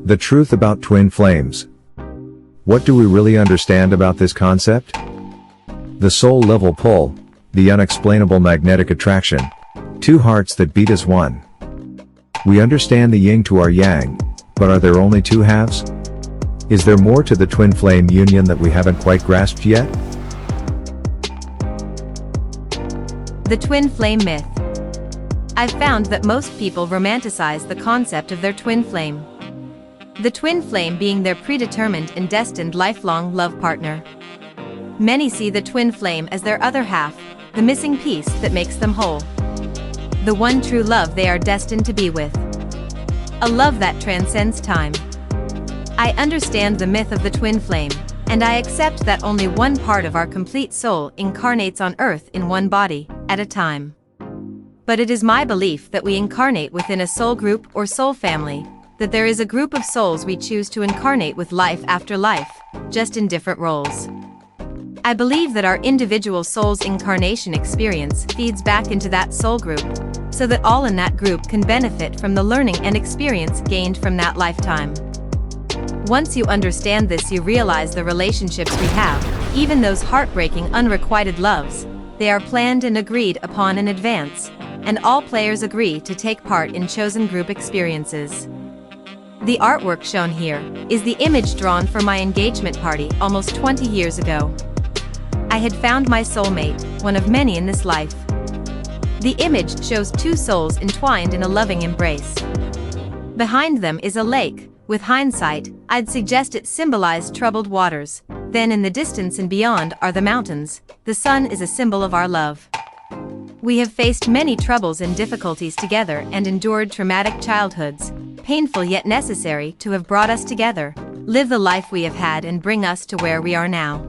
The truth about twin flames. What do we really understand about this concept? The soul-level pull, the unexplainable magnetic attraction. Two hearts that beat as one. We understand the yin to our yang, but are there only two halves? Is there more to the twin flame union that we haven't quite grasped yet? The twin flame myth. I've found that most people romanticize the concept of their twin flame. The twin flame being their predetermined and destined lifelong love partner. Many see the twin flame as their other half, the missing piece that makes them whole. The one true love they are destined to be with. A love that transcends time. I understand the myth of the twin flame, and I accept that only one part of our complete soul incarnates on earth in one body, at a time. But it is my belief that we incarnate within a soul group or soul family, that there is a group of souls we choose to incarnate with life after life, just in different roles. I believe that our individual soul's incarnation experience feeds back into that soul group, so that all in that group can benefit from the learning and experience gained from that lifetime. Once you understand this, you realize the relationships we have, even those heartbreaking unrequited loves, they are planned and agreed upon in advance, and all players agree to take part in chosen group experiences. The artwork shown here is the image drawn for my engagement party almost 20 years ago. I had found my soulmate, one of many in this life. The image shows two souls entwined in a loving embrace. Behind them is a lake. With hindsight, I'd suggest it symbolized troubled waters. Then in the distance and beyond are the mountains. The sun is a symbol of our love. We have faced many troubles and difficulties together and endured traumatic childhoods, painful yet necessary to have brought us together, live the life we have had and bring us to where we are now.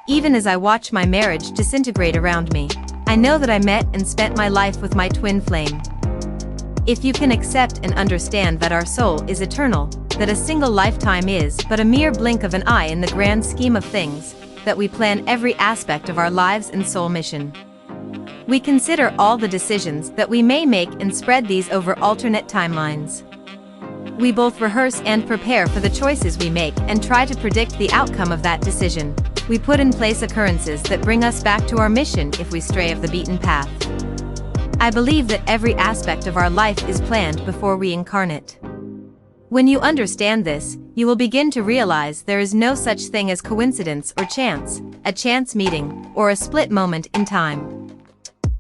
Even as I watch my marriage disintegrate around me, I know that I met and spent my life with my twin flame. If you can accept and understand that our soul is eternal, that a single lifetime is but a mere blink of an eye in the grand scheme of things, that we plan every aspect of our lives and soul mission. We consider all the decisions that we may make and spread these over alternate timelines. We both rehearse and prepare for the choices we make and try to predict the outcome of that decision. We put in place occurrences that bring us back to our mission if we stray of the beaten path. I believe that every aspect of our life is planned before we incarnate. When you understand this, you will begin to realize there is no such thing as coincidence or chance, a chance meeting, or a split moment in time.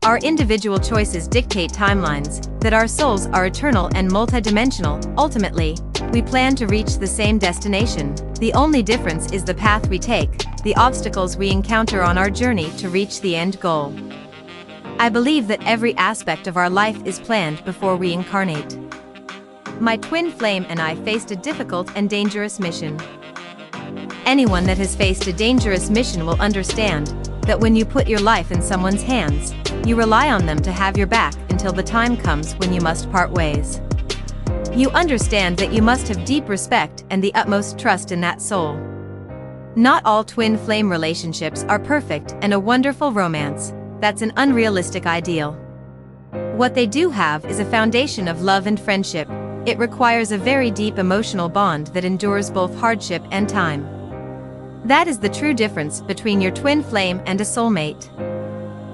Our individual choices dictate timelines, that our souls are eternal and multidimensional. Ultimately, we plan to reach the same destination. The only difference is the path we take, the obstacles we encounter on our journey to reach the end goal. I believe that every aspect of our life is planned before we incarnate. My twin flame and I faced a difficult and dangerous mission. Anyone that has faced a dangerous mission will understand that when you put your life in someone's hands, you rely on them to have your back until the time comes when you must part ways. You understand that you must have deep respect and the utmost trust in that soul. Not all twin flame relationships are perfect and a wonderful romance. That's an unrealistic ideal. What they do have is a foundation of love and friendship. It requires a very deep emotional bond that endures both hardship and time. That is the true difference between your twin flame and a soulmate.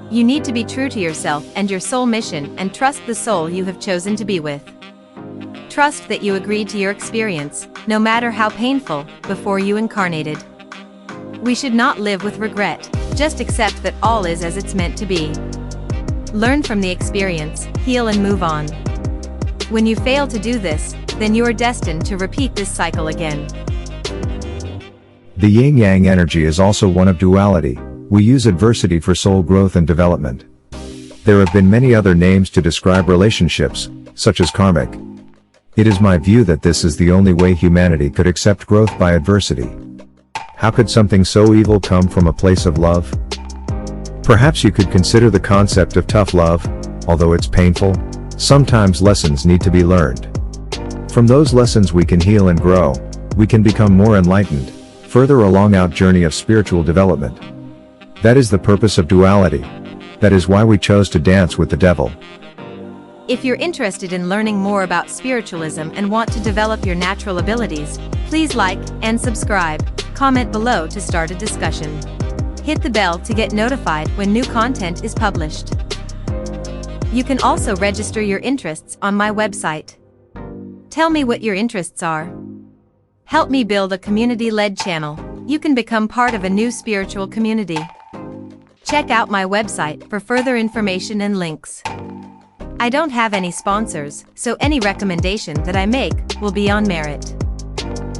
You need to be true to yourself and your soul mission and trust the soul you have chosen to be with. Trust that you agreed to your experience, no matter how painful, before you incarnated. We should not live with regret, just accept that all is as it's meant to be. Learn from the experience, heal and move on. When you fail to do this, then you are destined to repeat this cycle again. The yin-yang energy is also one of duality. We use adversity for soul growth and development. There have been many other names to describe relationships, such as karmic. It is my view that this is the only way humanity could accept growth by adversity. How could something so evil come from a place of love? Perhaps you could consider the concept of tough love, although it's painful. Sometimes lessons need to be learned. From those lessons we can heal and grow. We can become more enlightened, further along our journey of spiritual development. That is the purpose of duality. That is why we chose to dance with the devil. If you're interested in learning more about spiritualism and want to develop your natural abilities, please like and subscribe. Comment below to start a discussion. Hit the bell to get notified when new content is published. You can also register your interests on my website. Tell me what your interests are. Help me build a community-led channel. You can become part of a new spiritual community. Check out my website for further information and links. I don't have any sponsors, so any recommendation that I make will be on merit.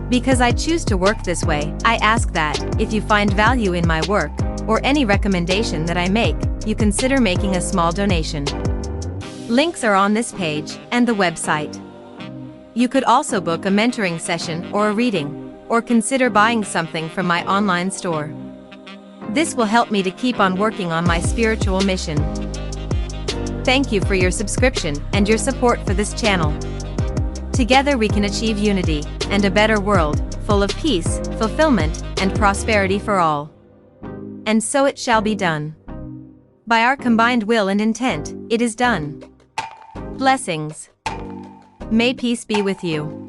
Because I choose to work this way, I ask that, if you find value in my work, or any recommendation that I make, you consider making a small donation. Links are on this page, and the website. You could also book a mentoring session or a reading, or consider buying something from my online store. This will help me to keep on working on my spiritual mission. Thank you for your subscription and your support for this channel. Together we can achieve unity, and a better world, full of peace, fulfillment, and prosperity for all. And so it shall be done. By our combined will and intent, it is done. Blessings. May peace be with you.